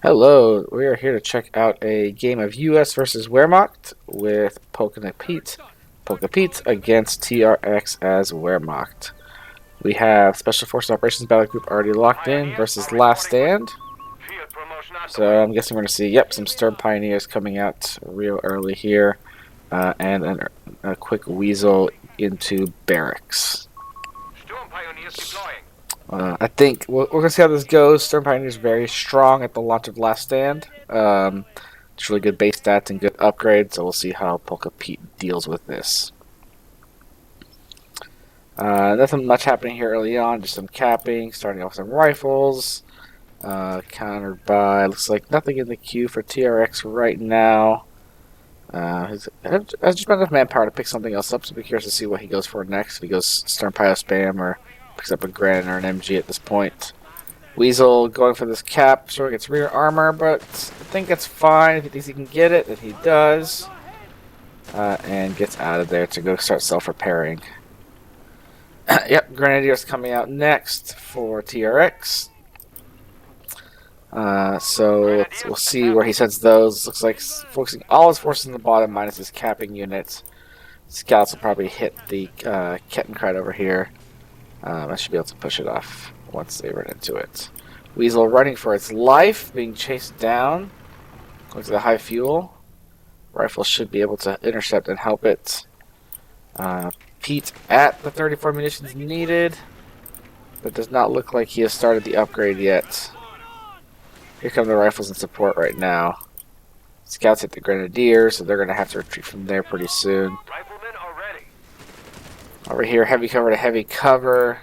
Hello, we are here to check out a game of US versus Wehrmacht with Polka Pete against TRX as Wehrmacht. We have Special Forces Operations Battle Group already locked in versus Last Stand. So I'm guessing we're going to see, some Stern Pioneers coming out real early here, and a quick weasel into barracks. I think we're going to see how this goes. Stern Pioneer is very strong at the launch of Last Stand. It's really good base stats and good upgrades, so we'll see how Polka Pete deals with this. Nothing much happening here early on, just some capping, starting off with some rifles, countered by, looks like nothing in the queue for TRX right now. Has just been enough manpower to pick something else up, so be curious to see what he goes for next. If he goes Stern Pyro Spam or picks up a Granite or an MG at this point. Weasel going for this cap, sure gets rear armor, but I think it's fine if he thinks he can get it, and he does. And gets out of there to go start self-repairing. Yep, Grenadiers coming out next for TRX. So we'll see where he sends those. Looks like focusing all his forces in the bottom minus his capping units. Scouts will probably hit the Kettenkrite over here. I should be able to push it off once they run into it. Weasel running for its life, being chased down. Looks like high fuel. Rifle should be able to intercept and help it. Pete at the 34 munitions needed, but does not look like he has started the upgrade yet. Here come the rifles in support right now. Scouts hit the Grenadiers, so they're going to have to retreat from there pretty soon. Over here, heavy cover to heavy cover.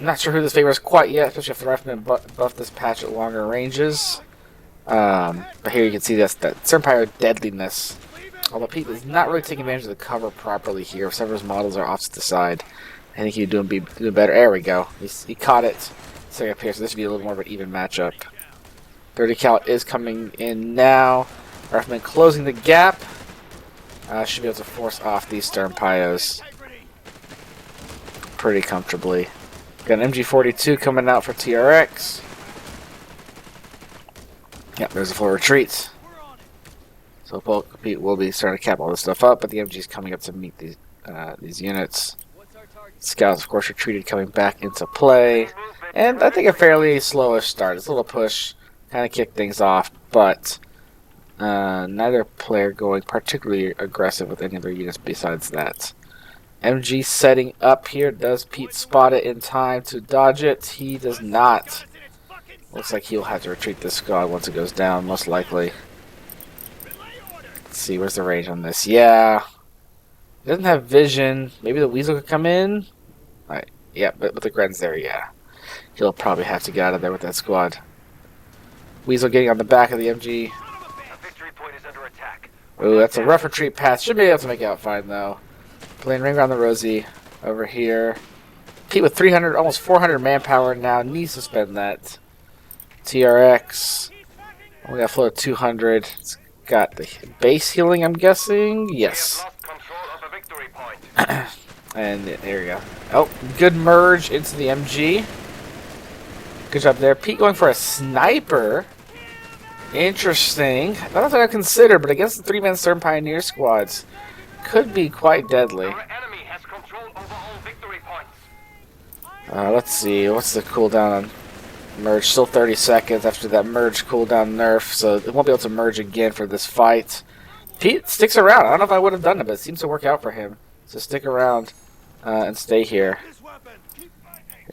Not sure who this favors quite yet, especially if the riflemen buff this patch at longer ranges. But here you can see that Stern Pyro deadliness. Although Pete is not really taking advantage of the cover properly here. Some of his models are off to the side. I think he'd be doing better. There we go. He caught it. Second up here, so this should be a little more of an even matchup. 30 cal is coming in now. Rifleman closing the gap. Should be able to force off these Stern Pyos pretty comfortably. Got an MG42 coming out for TRX. Yep, there's a full retreat. So Polka Pete will be starting to cap all this stuff up, but the MG is coming up to meet these units. Scouts, of course, retreated, coming back into play. And I think a fairly slowish start. It's a little push, kind of kicked things off, but neither player going particularly aggressive with any of their units besides that. MG setting up here. Does Pete spot it in time to dodge it? He does not. Looks like he'll have to retreat this squad once it goes down, most likely. Let's see, where's the range on this? Yeah. He doesn't have vision. Maybe the Weasel could come in? Alright, yeah, but with the Gren's there, yeah. He'll probably have to get out of there with that squad. Weasel getting on the back of the MG. Ooh, that's a rough retreat path. Should be able to make out fine, though. Playing Ring Around the Rosie over here. Pete with 300, almost 400 manpower now. Needs to spend that. TRX. Only got a flow of 200. It's got the base healing, I'm guessing. Yes. And there we go. Oh, good merge into the MG. Good job there. Pete going for a sniper. Interesting. Not something I considered, but against the three-man Stern Pioneer squads, could be quite deadly. Let's see. What's the cooldown on merge? Still 30 seconds after that merge cooldown nerf, so it won't be able to merge again for this fight. Pete sticks around. I don't know if I would have done it, but it seems to work out for him. So stick around and stay here. Here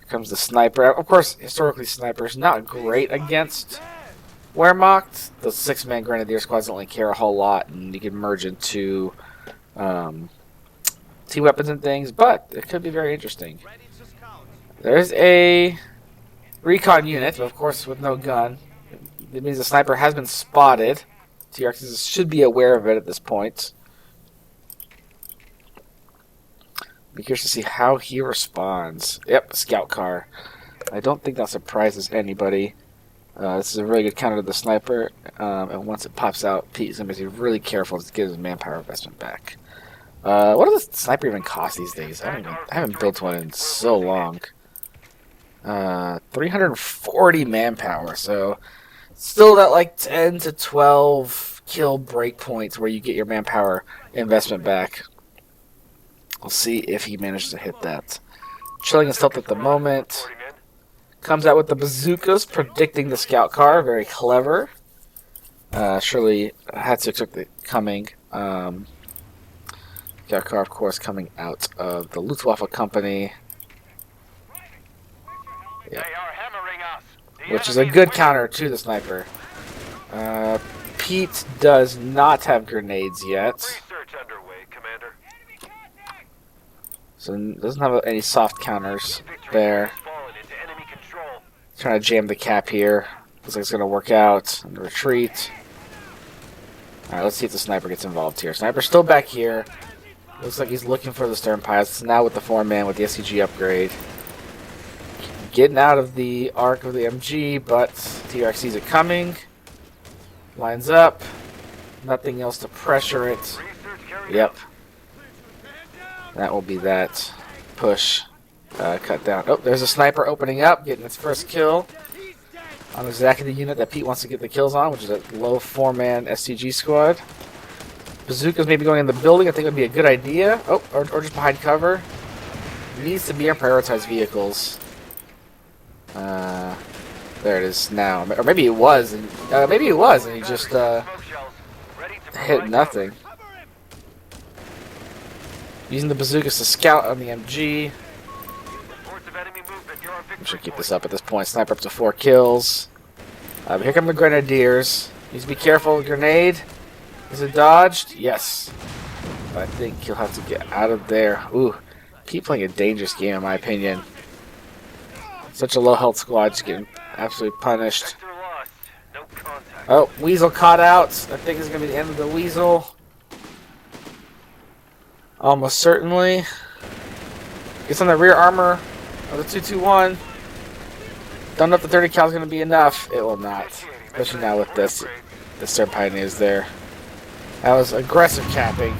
comes the sniper. Of course, historically, snipers not great against Wehrmacht. The six-man Grenadier squads don't really care a whole lot, and you can merge into T-weapons and things, but it could be very interesting. There's a recon unit, but of course with no gun. It means the sniper has been spotted. TRX should be aware of it at this point. Be curious to see how he responds. Yep, scout car. I don't think that surprises anybody. This is a really good counter to the sniper, and once it pops out, Pete is going to be really careful to get his manpower investment back. What does the sniper even cost these days? I haven't built one in so long. 340 manpower, so Still that like 10 to 12 kill break points where you get your manpower investment back. We'll see if he manages to hit that. Chilling and stealth at the moment. Comes out with the bazookas, predicting the scout car. Very clever. Surely had to expect it coming. Scout car, of course, coming out of the Luftwaffe company. Yeah. Which is a good counter to the sniper. Pete does not have grenades yet. So doesn't have any soft counters there. Trying to jam the cap here. Looks like it's going to work out. And retreat. Alright, let's see if the sniper gets involved here. Sniper's still back here. Looks like he's looking for the stern pilots. Now with the 4-man with the SCG upgrade. Getting out of the arc of the MG, but TRX sees it coming. Lines up. Nothing else to pressure it. Yep. That will be that push cut down. Oh, there's a sniper opening up, getting its first kill on exactly the unit that Pete wants to get the kills on, which is a low 4-man SCG squad. Bazookas maybe going in the building, I think would be a good idea. Oh, or just behind cover. Needs to be our prioritized vehicles. There it is now. Or maybe it was, and he just hit nothing. Using the bazookas to scout on the MG. We should keep this up at this point. Sniper up to 4 kills. But here come the grenadiers. Needs to be careful. Grenade. Is it dodged? Yes. But I think he'll have to get out of there. Ooh. Pete playing a dangerous game in my opinion. Such a low health squad just getting absolutely punished. Oh, Weasel caught out. I think it's going to be the end of the Weasel. Almost certainly. Gets on the rear armor of the 221. Don't know if the 30 cal is going to be enough. It will not. Especially now with this. The Star Pioneers there. That was aggressive capping.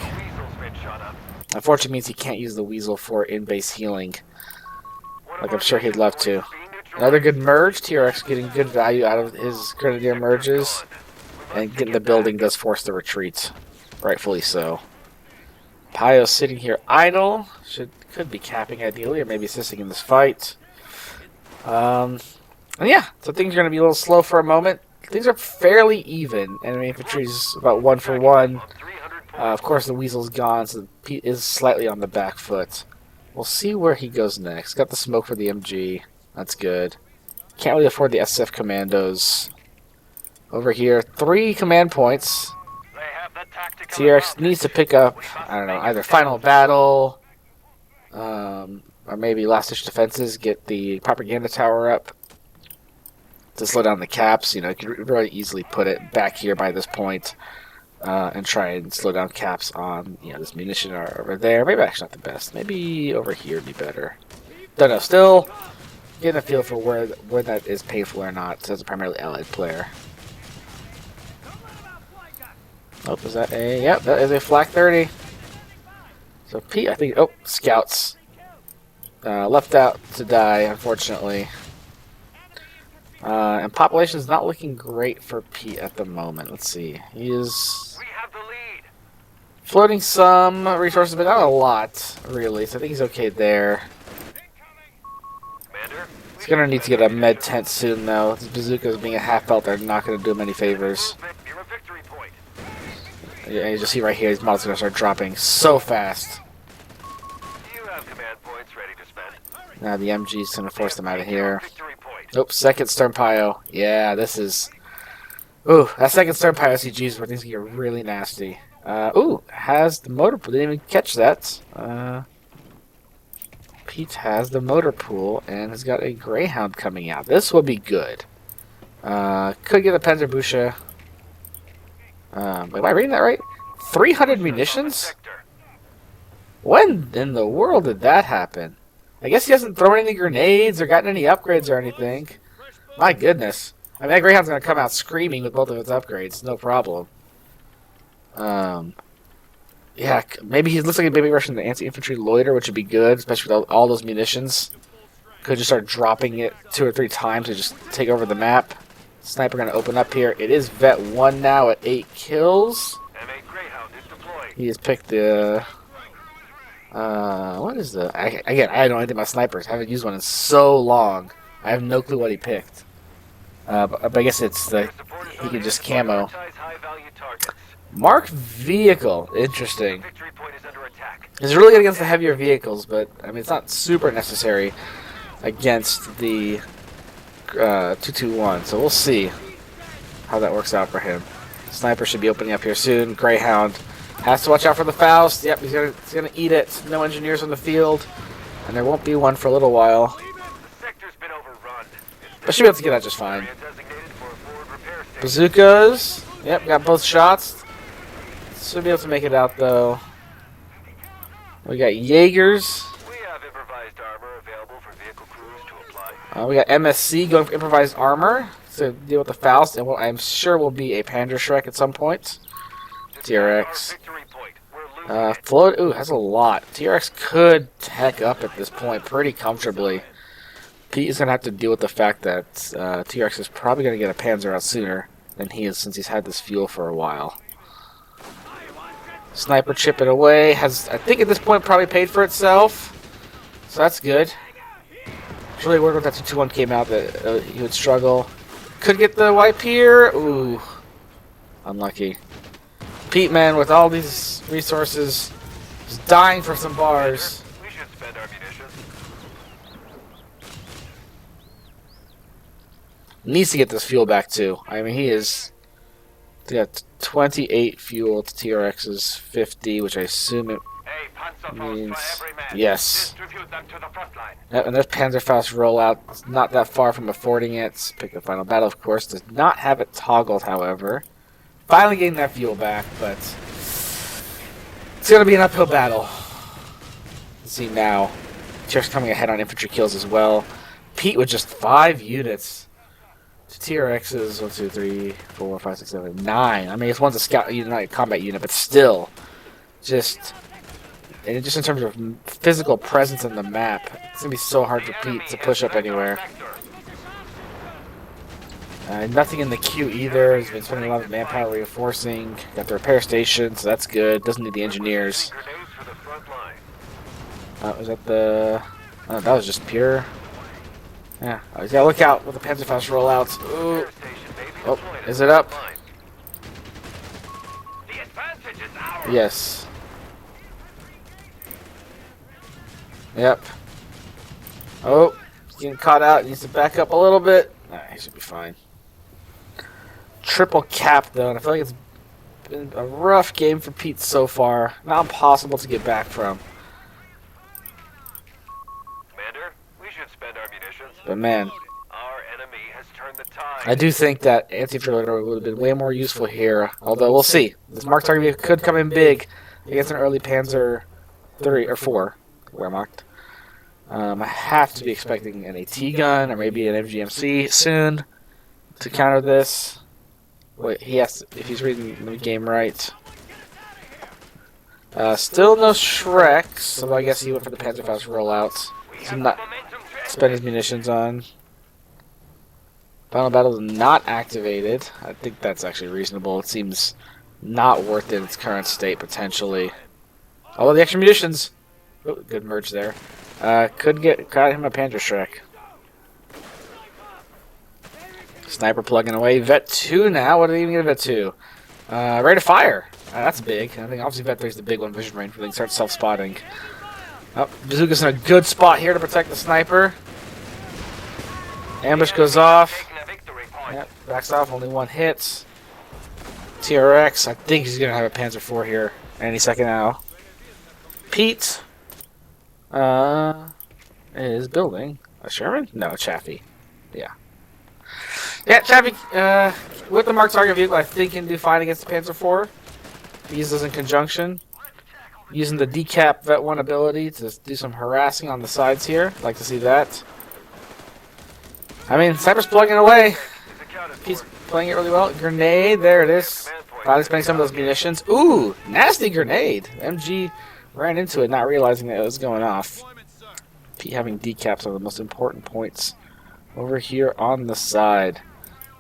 Unfortunately means he can't use the Weasel for in-base healing. Like I'm sure he'd love to. Another good merge. TRX getting good value out of his Grenadier merges. And getting the building does force the retreat. Rightfully so. Pio sitting here idle. Could be capping ideally, or maybe assisting in this fight. And yeah, so things are going to be a little slow for a moment. Things are fairly even. Enemy infantry's about 1 for 1. Of course, the Weasel's gone, so Pete is slightly on the back foot. We'll see where he goes next. Got the smoke for the MG. That's good. Can't really afford the SF commandos. Over here, 3 command points. TRX needs to pick up, I don't know, either Final Battle, or maybe Last Ditch Defenses, get the propaganda tower up to slow down the caps. You know, you could really easily put it back here by this point, and try and slow down caps on, you know, this munition or over there. Maybe actually not the best. Maybe over here would be better. Don't know. Still getting a feel for where that is painful or not as a primarily allied player. Oh, is that a... Yep, that is a flak 30. So Pete, I think... Oh, scouts. Left out to die, unfortunately. And population is not looking great for Pete at the moment. Let's see. He is floating some resources, but not a lot, really. So I think he's okay there. He's going to need to get a med tent soon, though. His bazookas being a half belt, they're not going to do him any favors. Yeah, you just see right here, these models are going to start dropping so fast. Now the MG's going to force them out of here. Oops, second Stern Pio. Yeah, this is... Ooh, that second Stern Pio SCG is where things get really nasty. Ooh, has the motor pool. Didn't even catch that. Pete has the motor pool and has got a Greyhound coming out. This will be good. Could get a Panzerbusha. Wait, am I reading that right? 300 munitions? When in the world did that happen? I guess he hasn't thrown any grenades or gotten any upgrades or anything. My goodness. I mean, that Greyhound's going to come out screaming with both of its upgrades. No problem. Yeah, maybe he looks like he may be rushing the anti-infantry loiter, which would be good, especially with all those munitions. Could just start dropping it 2 or 3 times to just take over the map. Sniper going to open up here. It is Vet 1 now at 8 kills. He has picked the... what is the... Again, I don't know anything about snipers. I haven't used one in so long. I have no clue what he picked. But I guess it's the... He can just camo. Marked vehicle. Interesting. It's really good against the heavier vehicles, but I mean it's not super necessary against the 221. So we'll see how that works out for him. Sniper should be opening up here soon. Greyhound has to watch out for the Faust. Yep, he's gonna eat it. No engineers on the field, and there won't be one for a little while. But should be able to get out just fine. Bazookas. Yep, got both shots. Should be able to make it out though. We got Jaegers. We have improvised armor available for vehicle crews to apply. We got MSC going for improvised armor to deal with the Faust, and I'm sure will be a Panzerschreck at some point. TRX. Float. Ooh, has a lot. TRX could tech up at this point pretty comfortably. Pete is going to have to deal with the fact that TRX is probably going to get a Panzer out sooner than he is since he's had this fuel for a while. Sniper chipping away. Has, I think at this point, probably paid for itself. So that's good. I was really worried when that 221 came out that he would struggle. Could get the wipe here. Ooh. Unlucky. Pete, man, with all these resources, is dying for some bars. We should spend our munitions. Needs to get this fuel back, too. I mean, he is... He got 28 fuel to TRX's 50, which I assume it means... Yes. Yep, and there's Panzerfaust rollout. It's not that far from affording it. Pick the final battle, of course. Does not have it toggled, however. Finally getting that fuel back, but... It's going to be an uphill battle. Let's see now. TRX coming ahead on infantry kills as well. Pete with just 5 units. TRX's 1, 2, 3, 4, 5, 6, 7, 9. I mean, it's one's a scout unit, not a combat unit, but still, just in terms of physical presence on the map, it's gonna be so hard for Pete to push up anywhere. Nothing in the queue either. He's been spending a lot of manpower reinforcing. Got the repair station, so that's good. Doesn't need the engineers. Was that the? Oh, that was just pure. Yeah, you gotta look out with the Panzerfaust rollouts. Ooh. Oh, is it up? Yes. Yep. Oh, he's getting caught out. He needs to back up a little bit. Nah, he should be fine. Triple cap, though, and I feel like it's been a rough game for Pete so far. Not impossible to get back from. But man, our enemy has turned the tide. I do think that anti-infantry would have been way more useful here. Although we'll see. This marked target vehicle could come in big against an early Panzer 3 or 4, Wehrmacht. I have to be expecting an AT gun or maybe an MGMC soon to counter this. Wait, he has to, if he's reading the game right. Still no Shreks, so I guess he went for the Panzerfaust rollouts. So not spend his munitions on. Final battle is not activated. I think that's actually reasonable. It seems not worth it in its current state, potentially. Although the extra munitions... Oh, good merge there. Got him a Panzerschreck. Sniper plugging away. Vet 2 now? What did he even get a Vet 2? Ready to fire. That's big. I think obviously Vet 3 is the big one. Vision range, where they start self-spotting. Oh, Bazooka's in a good spot here to protect the sniper. Ambush goes off. Yep, backs off. Only 1 hit. TRX. I think he's going to have a Panzer IV here any second now. Pete is building a Sherman? No, a Chaffee. Yeah. Yeah, Chaffee, with the marked target vehicle, I think can do fine against the Panzer IV. He uses those in conjunction. Using the decap Vet 1 ability to do some harassing on the sides here. Like to see that. I mean, Sniper's plugging away. He's playing it really well. Grenade, there it is. Finally spending some of those munitions. Ooh, nasty grenade. MG ran into it, not realizing that it was going off. Pete having decaps are the most important points over here on the side.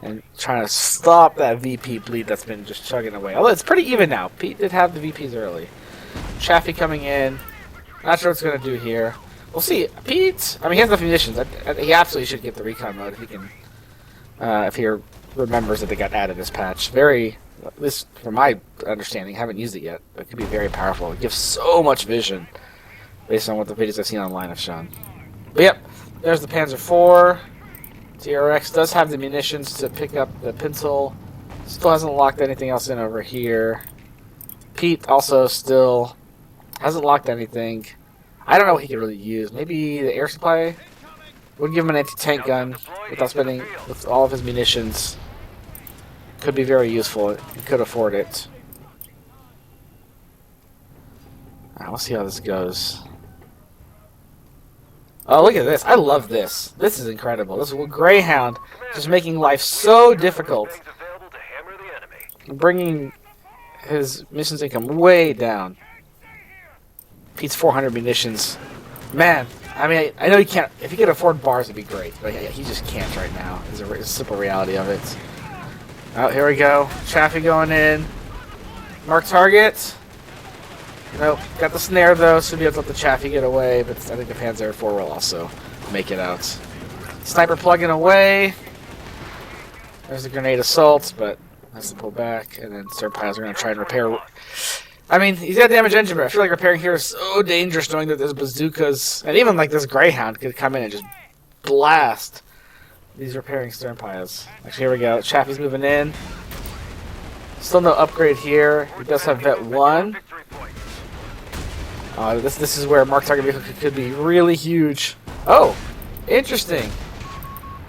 and trying to stop that VP bleed that's been just chugging away. Although it's pretty even now. Pete did have the VPs early. Chaffee coming in. Not sure what it's going to do here. We'll see. Pete, I mean, he has enough munitions. He absolutely should get the recon mode if he can, if he remembers that they got added this patch. Very, at least from my understanding, haven't used it yet. But it could be very powerful. It gives so much vision based on what the videos I've seen online have shown. But yep, there's the Panzer IV. TRX does have the munitions to pick up the pencil. Still hasn't locked anything else in over here. Pete also still hasn't locked anything. I don't know what he could really use. Maybe the air supply would give him an anti-tank gun without spending with all of his munitions. Could be very useful. He could afford it. Alright, we'll see how this goes. Oh, look at this. I love this. This is incredible. This is Greyhound just making life so difficult. Bringing his missions income way down. Pete's 400 munitions. Man, I mean, I know he can't. If he could afford bars, it'd be great. But he just can't right now. It's a simple reality of it. Oh, here we go. Chaffee going in. Mark target. Nope. Got the snare, though. Should be able to let the Chaffee get away. But I think the Panzer IV will also make it out. Sniper plugging away. There's the grenade assault, but has to pull back. And then Serpiles are going to try and repair. I mean, he's got damage engine, but I feel like repairing here is so dangerous knowing that there's bazookas. And even like this Greyhound could come in and just blast these repairing stern piles. Actually, here we go. Chaffee's moving in. Still no upgrade here. He does have Vet 1. This is where Mark target vehicle could be really huge. Oh, interesting.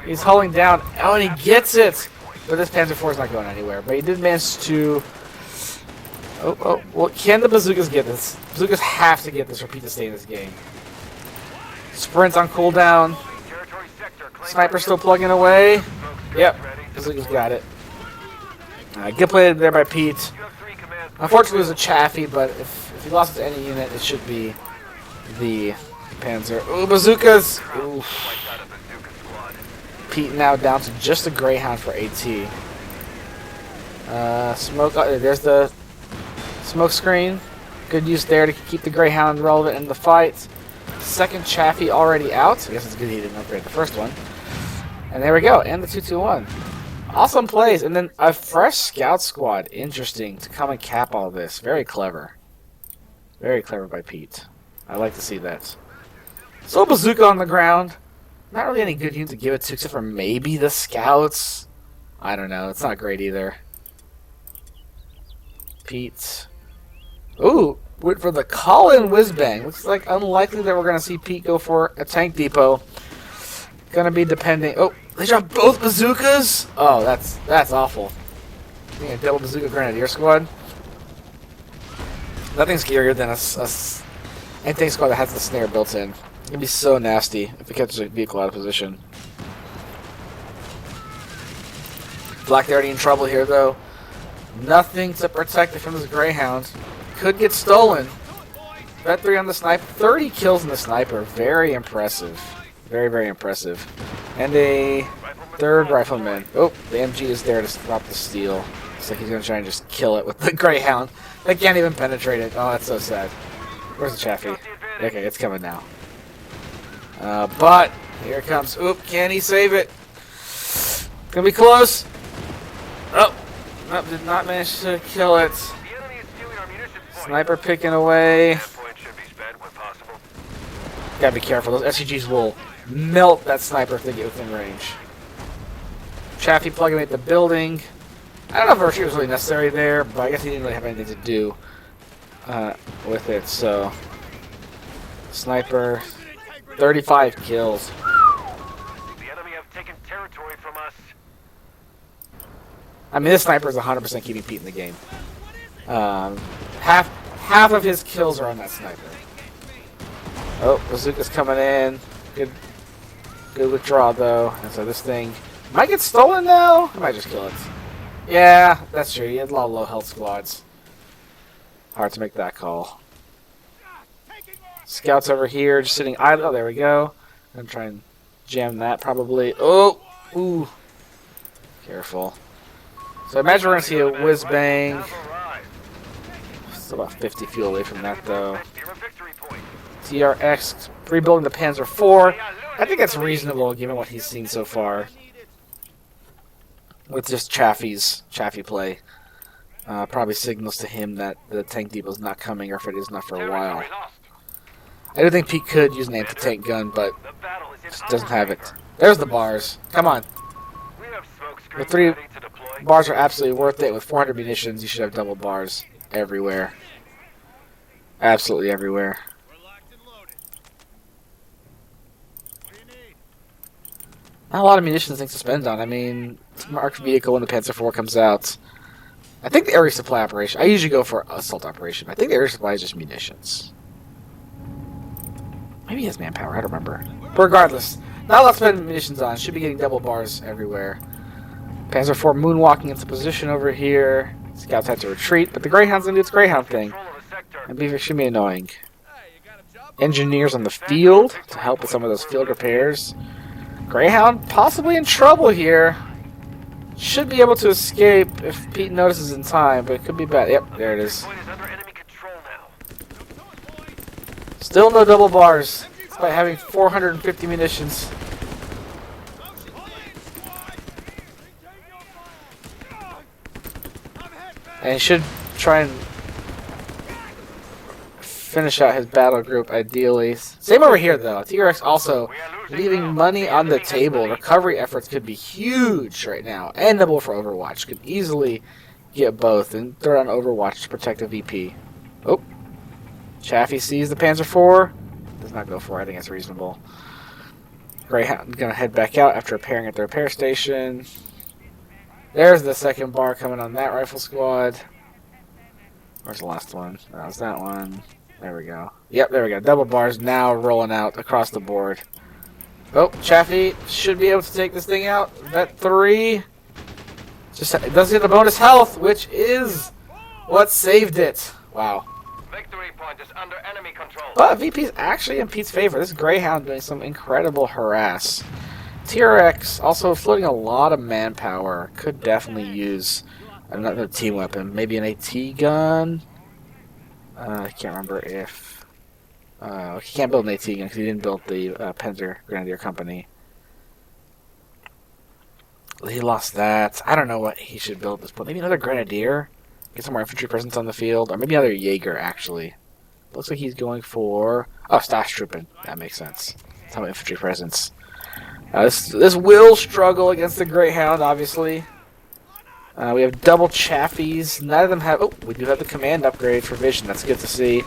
He's hauling down. Oh, and he gets it. But this Panzer IV is not going anywhere. But he did manage to... Oh, well, can the bazookas get this? Bazookas have to get this for Pete to stay in this game. Sprint on cooldown. Sniper still plugging away. Yep, bazookas got it. Good play there by Pete. Unfortunately, it was a Chaffee, but if he lost it to any unit, it should be the Panzer. Ooh, bazookas! Ooh. Pete now down to just a Greyhound for AT. Smoke. Oh, there's the smoke screen. Good use there to keep the Greyhound relevant in the fight. Second Chaffee already out. I guess it's good he didn't upgrade the first one. And there we go. And the 2-2-1. Awesome plays. And then a fresh scout squad. Interesting to come and cap all this. Very clever. Very clever by Pete. I like to see that. So bazooka on the ground. Not really any good unit to give it to except for maybe the scouts. I don't know. It's not great either. Pete. Ooh, went for the call-in whiz-bang. Looks like unlikely that we're going to see Pete go for a tank depot. Going to be depending... Oh, they dropped both bazookas? Oh, that's awful. Being a double bazooka grenadier squad. Nothing's scarier than a tank squad that has the snare built in. It'd be so nasty if it catches a vehicle out of position. Black already in trouble here, though. Nothing to protect it from this Greyhound. Could get stolen. Vet 3 on the sniper. 30 kills in the sniper. Very impressive. Very, very impressive. And a third rifleman. Oh, the MG is there to stop the steal. Looks like he's going to try and just kill it with the Greyhound. They can't even penetrate it. Oh, that's so sad. Where's the Chaffee? Okay, it's coming now. But here it comes. Oop, can he save it? Gonna be close. Oh, nope, did not manage to kill it. Sniper picking away. Gotta be careful. Those SCGs will melt that sniper if they get within range. Chaffee plugging at the building. I don't know if a retreat was really necessary there, but I guess he didn't really have anything to do with it. So, sniper. 35 kills. The enemy have taken territory from us. I mean, this sniper is 100% keeping Pete in the game. Half of his kills are on that sniper. Oh, bazooka's coming in. Good withdraw though. And so this thing might get stolen now. I might just kill it. Yeah, that's true. He had a lot of low health squads. Hard to make that call. Scouts over here, just sitting idle. Oh, there we go. I'm gonna try and jam that probably. Oh, ooh. Careful. So I imagine we're going to see a whiz-bang. Still about 50 fuel away from that, though. TRX rebuilding the Panzer IV. I think that's reasonable given what he's seen so far. With just Chaffee play. Probably signals to him that the tank depot is not coming, or if it is not for a while. I do think Pete could use an anti-tank gun, but just doesn't have it. There's the bars. Come on. The 3 bars are absolutely worth it. With 400 munitions, you should have double bars everywhere. Absolutely everywhere. Not a lot of munitions things to spend on. I mean, marked vehicle when the Panzer IV comes out. I think the area supply operation. I usually go for assault operation. I think the area supply is just munitions. Maybe he has manpower. I don't remember. But regardless, not a lot to spend munitions on. Should be getting double bars everywhere. Panzer IV moonwalking into position over here. Scouts had to retreat, but the Greyhound's gonna do its Greyhound thing. And be extremely annoying. Engineers on the field to help with some of those field repairs. Greyhound possibly in trouble here. Should be able to escape if Pete notices in time, but it could be bad. Yep, there it is. Still no double bars, despite having 450 munitions. And he should try and finish out his battle group, ideally. Same over here, though. TRX also leaving money on the table. Recovery efforts could be huge right now. And double for Overwatch. Could easily get both and throw on Overwatch to protect the VP. Oh. Chaffee sees the Panzer IV. Does not go for it. I think it's reasonable. Greyhound going to head back out after repairing at the repair station. There's the second bar coming on that rifle squad. Where's the last one? That was that one. There we go. Yep, there we go. Double bars now rolling out across the board. Oh, Chaffee should be able to take this thing out. Vet 3. Just it does get a bonus health, which is what saved it. Wow. Victory point is under enemy control. But VP's actually in Pete's favor. This Greyhound doing some incredible harass. TRX also floating a lot of manpower. Could definitely use another team weapon. Maybe an AT gun. I can't remember if... he can't build an AT gun because he didn't build the Panzer Grenadier Company. He lost that. I don't know what he should build at this point. Maybe another Grenadier? Get some more infantry presence on the field. Or maybe another Jaeger, actually. Looks like he's going for... Oh, Stash Trooping. That makes sense. Some infantry presence. This will struggle against the Greyhound, obviously. We have double Chaffies. None of them have... Oh, we do have the command upgrade for Vision. That's good to see.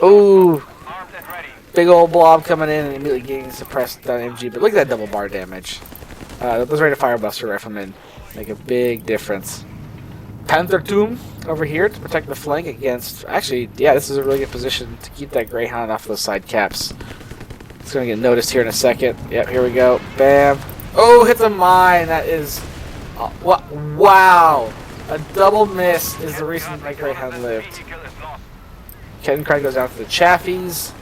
Ooh. Big old blob coming in and immediately getting suppressed on MG. But look at that double bar damage. Those ready to Firebuster Riflemen make a big difference. Panther Tomb over here to protect the flank against... Actually, yeah, this is a really good position to keep that Greyhound off those side caps. It's going to get noticed here in a second. Yep, here we go. Bam. Oh, hit the mine. That is... what? Wow. A double miss is the reason my Greyhound lived. Ken Craig goes out to the Chaffies.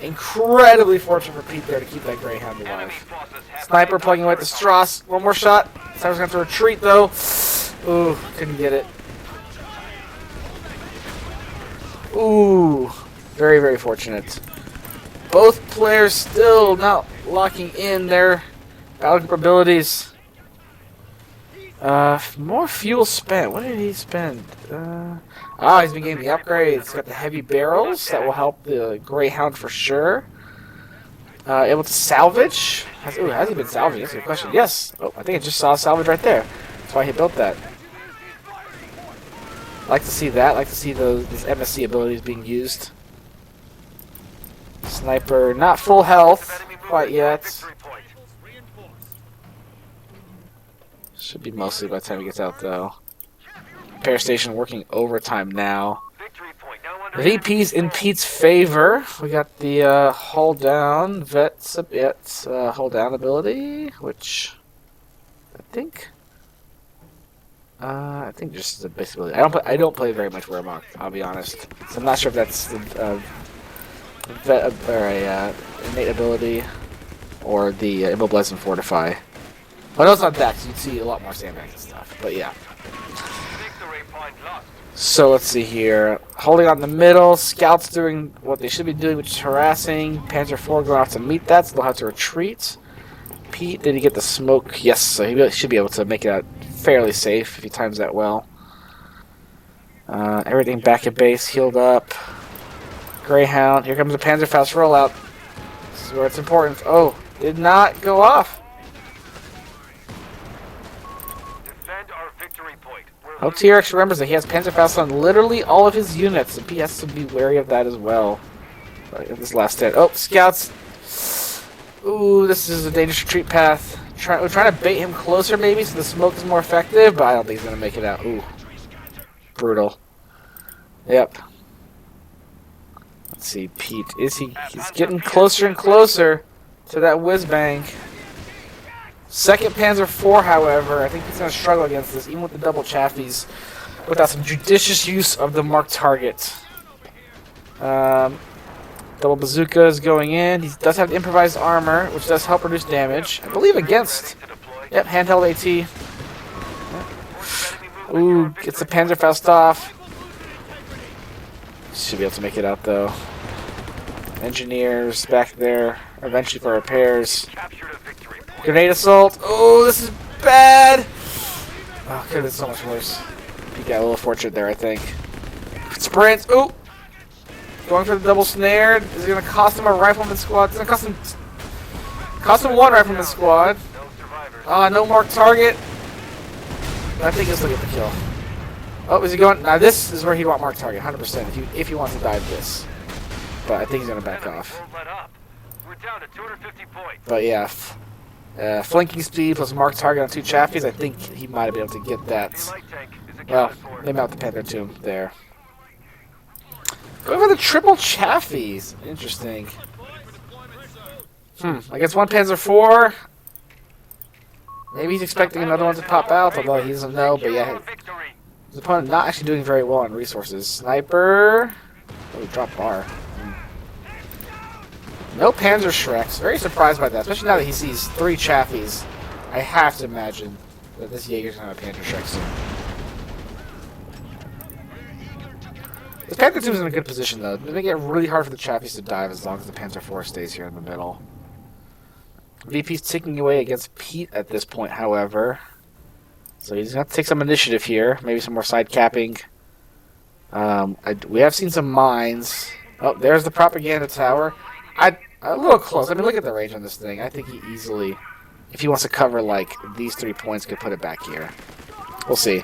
Incredibly fortunate for Pete there to keep that Greyhound alive. Sniper plugging away at the Strauss. One more shot. Sniper's going to have to retreat, though. Ooh, couldn't get it. Ooh. Very, very fortunate. Both players still not locking in their battle group abilities. More fuel spent. What did he spend? He's been getting the upgrades. He's got the heavy barrels. That will help the Greyhound for sure. Able to salvage. Has he been salvaging? That's a good question. Yes. Oh, I think I just saw a salvage right there. That's why he built that. Like to see that. Like to see these MSC abilities being used. Sniper, not full health quite yet. Should be mostly by the time he gets out, though. Repair station working overtime now. The VP's in Pete's favor. We got the hold down hold down ability, which I think just basically I don't play very much Wehrmacht, I'll be honest. So I'm not sure if that's the innate ability or the immobilize and fortify. Well, no, it's not that, 'cause you'd see a lot more sandbags and stuff. But yeah. Victory point lost. So let's see here. Holding on the middle. Scouts doing what they should be doing, which is harassing. Panzer IV going off to meet that, so they'll have to retreat. Pete, did he get the smoke? Yes, so he should be able to make it out fairly safe if he times that well. Everything back at base, healed up. Greyhound. Here comes the Panzerfaust rollout. This is where it's important. Oh, did not go off. Defend our victory point. Hope TRX remembers that he has Panzerfaust on literally all of his units, so he has to be wary of that as well. This last stand. Oh, scouts. Ooh, this is a dangerous retreat path. We're trying to bait him closer, maybe, so the smoke is more effective, but I don't think he's going to make it out. Ooh. Brutal. Yep. Let's see, Pete. He's getting closer and closer to that whiz-bang. Second Panzer IV, however, I think he's going to struggle against this, even with the double chaffies, without some judicious use of the marked target. Double bazooka is going in. He does have the improvised armor, which does help reduce damage. I believe against. Yep, handheld AT. Yep. Ooh, gets the Panzerfaust off. Should be able to make it out, though. Engineers back there, eventually for repairs. Grenade assault. Oh, this is bad. Oh, could have been so much worse. He got a little fortunate there, I think. Sprint. Oh. Going for the double snare. Is it going to cost him a rifleman squad? It's going to cost him one rifleman squad. No marked target. I think he'll still get the kill. Oh, is he going? Now this is where he'd want marked target, 100%, if he wants to dive this. But I think he's going to back off. We're down to 250 points. But yeah, flanking speed plus marked target on 2 chaffies. I think he might have been able to get that. Well, they mount the Panther Tomb there. Going for the triple chaffies. Interesting. I guess one Panzer IV. Maybe he's expecting another one to pop out, although he doesn't know. But yeah, his opponent not actually doing very well on resources. Sniper. Oh, drop bar. No Panzer Shreks. Very surprised by that, especially now that he sees 3 chaffies. I have to imagine that this Jaeger's going to have a Panzer Shrek soon. The Panther 2 is in a good position, though. It's going to get really hard for the chaffies to dive as long as the Panzer IV stays here in the middle. VP's ticking away against Pete at this point, however. So he's going to take some initiative here. Maybe some more side capping. We have seen some mines. Oh, there's the propaganda tower. A little close. I mean, look at the range on this thing. I think he easily, if he wants to cover, like, these 3 points, could put it back here. We'll see.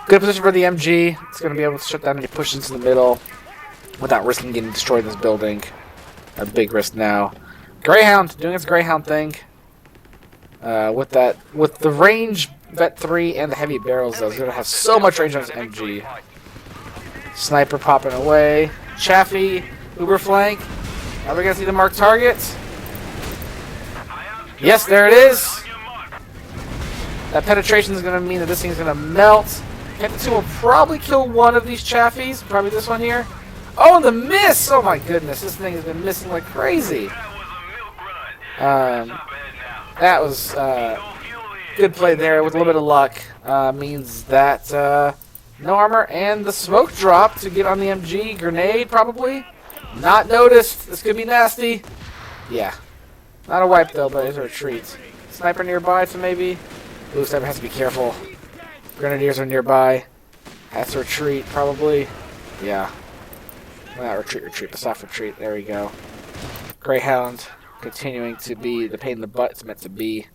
Good position for the MG. It's going to be able to shut down any push into the middle without risking getting destroyed in this building. A big risk now. Greyhound doing its Greyhound thing. With the range Vet 3 and the heavy barrels, though, it's going to have so much range on his MG. Sniper popping away. Chaffee, Uber flank. Are we going to see the marked targets? Yes, there it is. That penetration is going to mean that this thing is going to melt. Panther 2 will probably kill one of these chaffies. Probably this one here. Oh, and the miss! Oh my goodness, this thing has been missing like crazy. That was good play there with a little bit of luck. Means that no armor and the smoke drop to get on the MG. Grenade, probably. Not noticed. This could be nasty. Yeah. Not a wipe, though, but it's a retreat. Sniper nearby, so maybe. Ooh, sniper has to be careful. Grenadiers are nearby. Has to retreat, probably. Yeah. Well, not retreat, but soft retreat. There we go. Greyhound continuing to be the pain in the butt it's meant to be.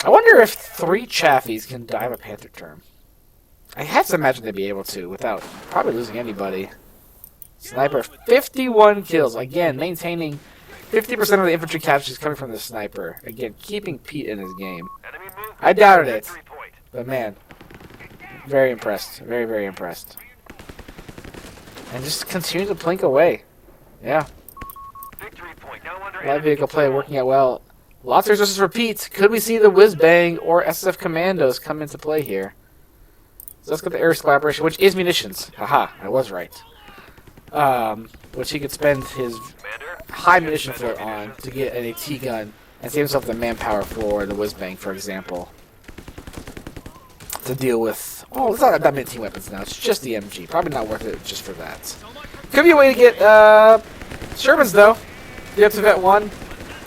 I wonder if 3 chaffies can dive a Panther term. I have to imagine they'd be able to without probably losing anybody. Sniper, 51 kills. Again, maintaining 50% of the infantry captures coming from the sniper. Again, keeping Pete in his game. I doubted it. But man, very impressed. Very, very impressed. And just continue to plink away. Yeah. Light vehicle play working out well. Lots of resources for Pete. Could we see the whiz-bang or SSF commandos come into play here? So let's get the air collaboration, which is munitions. Haha, I was right. Which he could spend his high munition floor on to get an AT gun and save himself the manpower for the whiz-bang, for example, to deal with... Oh, it's not that many team weapons now. It's just the MG. Probably not worth it just for that. Could be a way to get Shermans, though. Get up to Vet 1.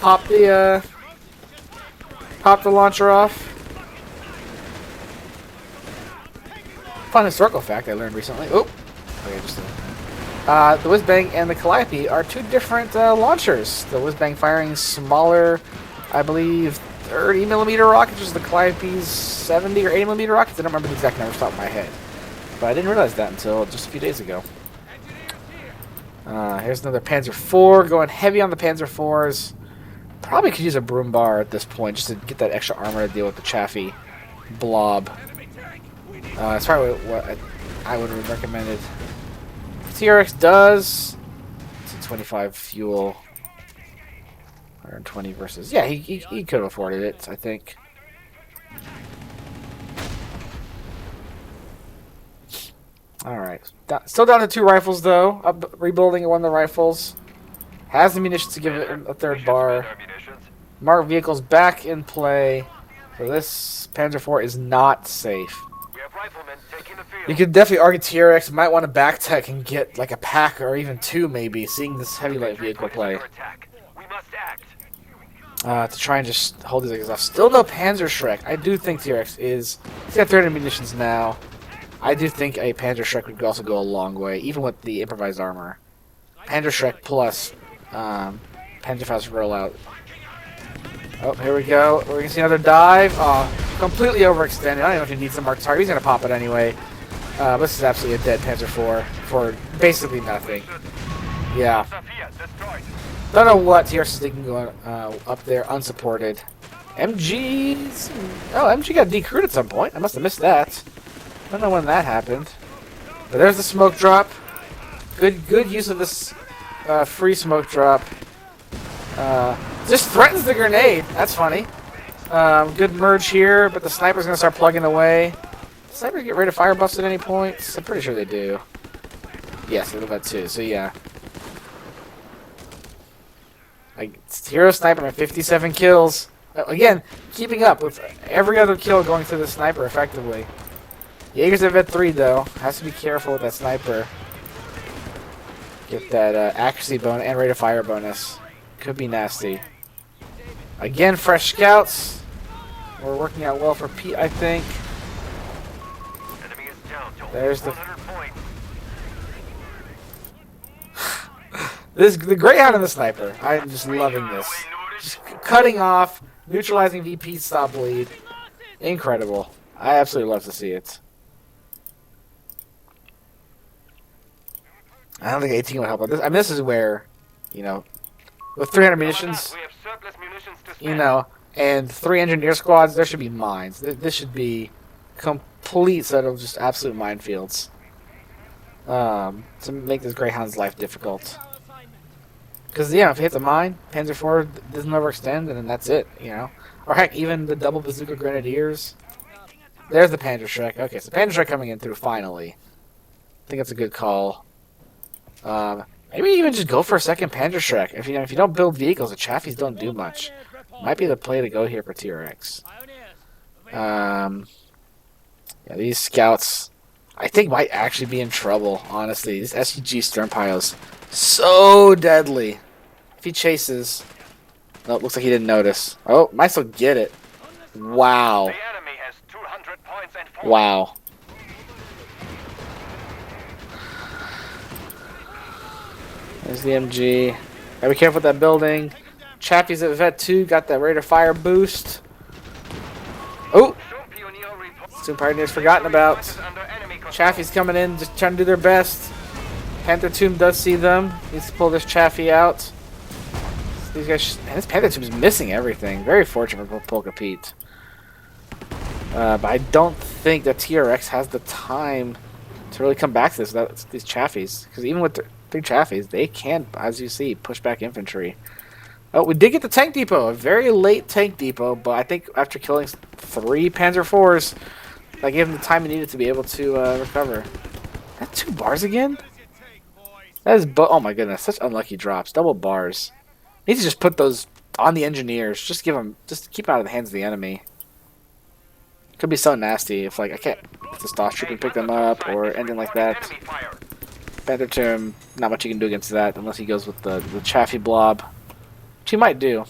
Pop the launcher off. Fun historical fact I learned recently. Oh, okay, just the whiz-bang and the Calliope are two different launchers. The whiz-bang firing smaller, I believe, 30mm rockets, which is the Calliope's 70 or 80mm rockets. I don't remember the exact number off the top of my head, but I didn't realize that until just a few days ago. Here's another Panzer IV, going heavy on the Panzer IVs. Probably could use a broom bar at this point just to get that extra armor to deal with the Chaffee blob. That's probably what I would have recommended. TRX does. It's a 25 fuel. 120 versus... Yeah, he could have afforded it, I think. Alright. Still down to 2 rifles, though. Rebuilding one of the rifles. Has the munitions to give it a third bar. Marked vehicles back in play. So this Panzer IV is not safe. You could definitely argue TRX might want to back tech and get like a pack or even 2 maybe, seeing this heavy light vehicle play. To try and just hold these guys off. Still no Panzer Shrek. I do think TRX is... He's got 300 munitions now. I do think a Panzer Shrek would also go a long way, even with the improvised armor. Panzer Shrek plus Panzerfaust rollout. Oh, here we go. We're going to see another dive. Oh, completely overextended. I don't know if he needs the marked target. He's going to pop it anyway. This is absolutely a dead Panzer IV for basically nothing. Yeah. Don't know what TRX is thinking going up there unsupported. MG's... Oh, MG got decrewed at some point. I must have missed that. I don't know when that happened. But there's the smoke drop. Good use of this free smoke drop. Just threatens the grenade. That's funny. Good merge here, but the sniper's going to start plugging away. Snipers get ready to fire buffs at any point? I'm pretty sure they do. Yes, they do that too. So yeah. It's hero sniper at 57 kills. Again, keeping up with every other kill going to the sniper effectively. Jaeger's at vet 3 though. Has to be careful with that sniper. Get that accuracy bonus and rate of fire bonus. Could be nasty. Again, fresh scouts. We're working out well for Pete, I think. There's the... the Greyhound and the Sniper. I'm just loving this. Just cutting off, neutralizing VP stop bleed. Incredible. I absolutely love to see it. I don't think 18 will help with this. I mean, this is where, you know, with 300 munitions, you know, and 3 engineer squads, there should be mines. This should be complete set of just absolute minefields to make this Greyhound's life difficult. Because, yeah, if it hits a mine, Panzer IV doesn't overextend, and then that's it, you know. Or heck, even the double bazooka grenadiers. There's the Panzer Shrek. Okay, so Panzer Shrek coming in through finally. I think that's a good call. Maybe even just go for a second Panzer Shrek. If you don't build vehicles, the Chaffies don't do much. Might be the play to go here for TRX. Yeah, these scouts, I think, might actually be in trouble. Honestly, this SG Sternpile's so deadly. If he chases, no, it looks like he didn't notice. Oh, might still get it. Wow. Wow. There's the MG. Gotta be careful with that building. Chaffee's at vet 2, got that rate of fire boost. Oh! Two Pioneers forgotten about. Chaffee's coming in, just trying to do their best. Panther Tomb does see them. Needs to pull this Chaffee out. These guys, man, this Panther Tomb is missing everything. Very fortunate for Polka Pete. But I don't think that TRX has the time to really come back to this without these Chaffies. Because even with 3 Chaffies, they can, as you see, push back infantry. Oh, we did get the tank depot. A very late tank depot, but I think after killing 3 Panzer IVs, that gave him the time he needed to be able to recover. That 2 bars again? That is, oh my goodness, such unlucky drops. Double bars. Needs to just put those on the engineers. Just keep it out of the hands of the enemy. Could be so nasty if, like, I can't just Star Troop and pick them up or anything like that. Panther Tomb, not much you can do against that unless he goes with the Chaffee Blob, which he might do.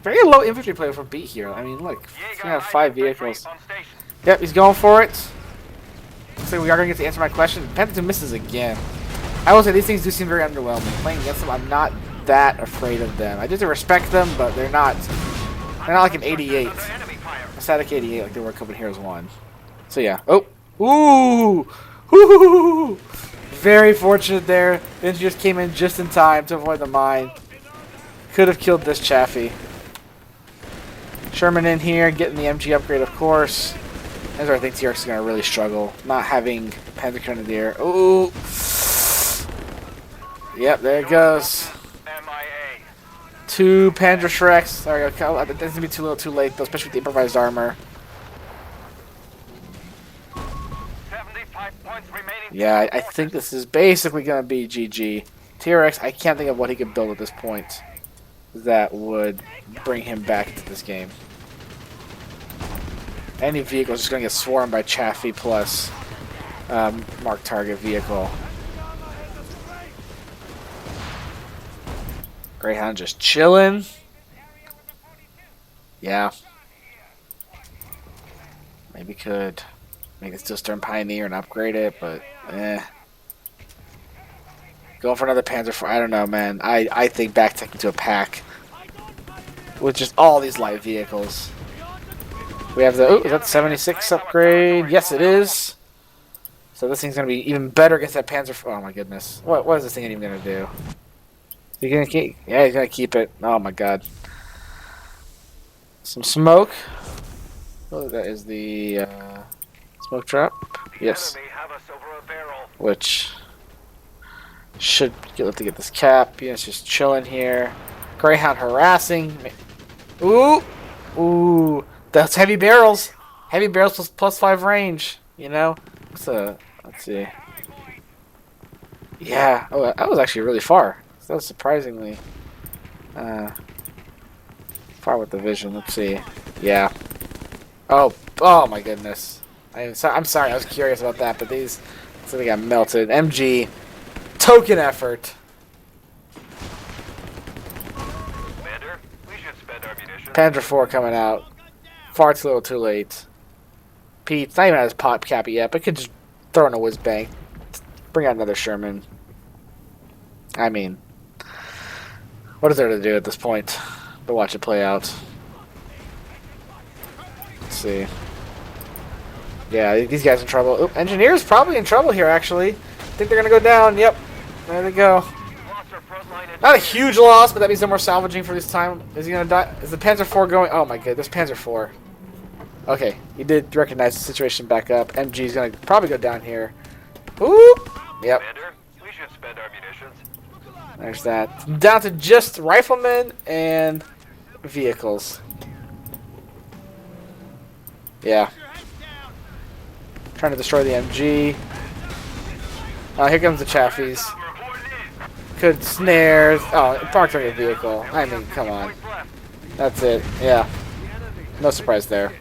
Very low infantry play for Beat here. I mean, look, he's gonna have 5 vehicles. Yep, he's going for it. Looks like we are gonna get to answer my question. Panther Tomb misses again. I will say these things do seem very underwhelming. Playing against them, I'm not that afraid of them. I do respect them, but they're not like an 88. A static 88 like they were Copenhagen Heroes 1. So yeah. Oh! Ooh! Ooh! Very fortunate there. The engineers came in just in time to avoid the mine. Could have killed this Chaffee. Sherman in here, getting the MG upgrade, of course. That's where I think TRX is going to really struggle. Not having Panther Grenadier. Ooh! Yep, there it goes. 2 Panzer Shreks. Sorry, that's going to be too little too late, though, especially with the improvised armor. 75 points remaining. Yeah, I think this is basically going to be GG. TRX, I can't think of what he could build at this point that would bring him back to this game. Any vehicle is just going to get swarmed by Chaffee plus mark target vehicle. Greyhound just chilling. Yeah. Maybe could make it still Stern Pioneer and upgrade it, but going for another Panzer IV. I don't know, man. I think back-tech into a pack with just all these light vehicles. We have the, is that the 76 upgrade? Yes, it is. So this thing's going to be even better against that Panzer IV. Oh, my goodness. What is this thing even going to do? He's going to keep, yeah, he's going to keep it. Oh, my God. Some smoke. Oh, that is the smoke trap. Yes. Which should get this cap. Yeah, it's just chilling here. Greyhound harassing. Ooh. Ooh. That's heavy barrels. Heavy barrels plus 5 range. You know? Let's see. Yeah. Oh, that was actually really far. That was surprisingly far with the vision. Let's see. Yeah. Oh my goodness. I'm sorry. I was curious about that, but these, so they got melted. MG, token effort. Commander, we should spend our munitions. Panzer IV coming out. Far too little, too late. Pete's not even at his pop cap yet, but could just throw in a whiz bang. Bring out another Sherman. I mean, what is there to do at this point? But watch it play out. Let's see. Yeah, these guys in trouble. Oop, Engineers probably in trouble here, actually. Think they're going to go down. Yep. There they go. Not a huge loss, but that means no more salvaging for this time. Is he going to die? Is the Panzer IV going? Oh my god, there's Panzer IV. Okay, he did recognize the situation back up. MG's going to probably go down here. Oop. Yep. We should spend our munitions. There's that. Down to just riflemen and vehicles. Yeah. Trying to destroy the MG. Here comes the Chaffies. Could snares. Oh, parked on your vehicle. I mean, come on. That's it. Yeah. No surprise there.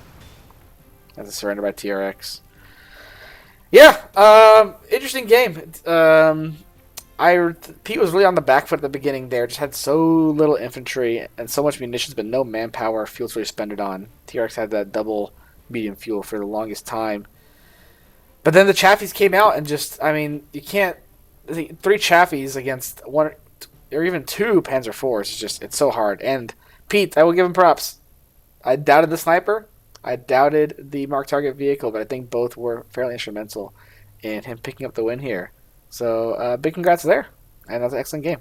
That's a surrender by TRX. Yeah. Interesting game. Pete was really on the back foot at the beginning there. Just had so little infantry and so much munitions, but no manpower. Fuel's really spent it on. TRX had that double medium fuel for the longest time. But then the Chaffies came out and just, I mean, you can't, 3 Chaffies against 1 or even 2 Panzer IVs. It's just, it's so hard. And Pete, I will give him props. I doubted the sniper. I doubted the mark target vehicle, but I think both were fairly instrumental in him picking up the win here. So, big congrats there. And that was an excellent game.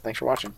Thanks for watching.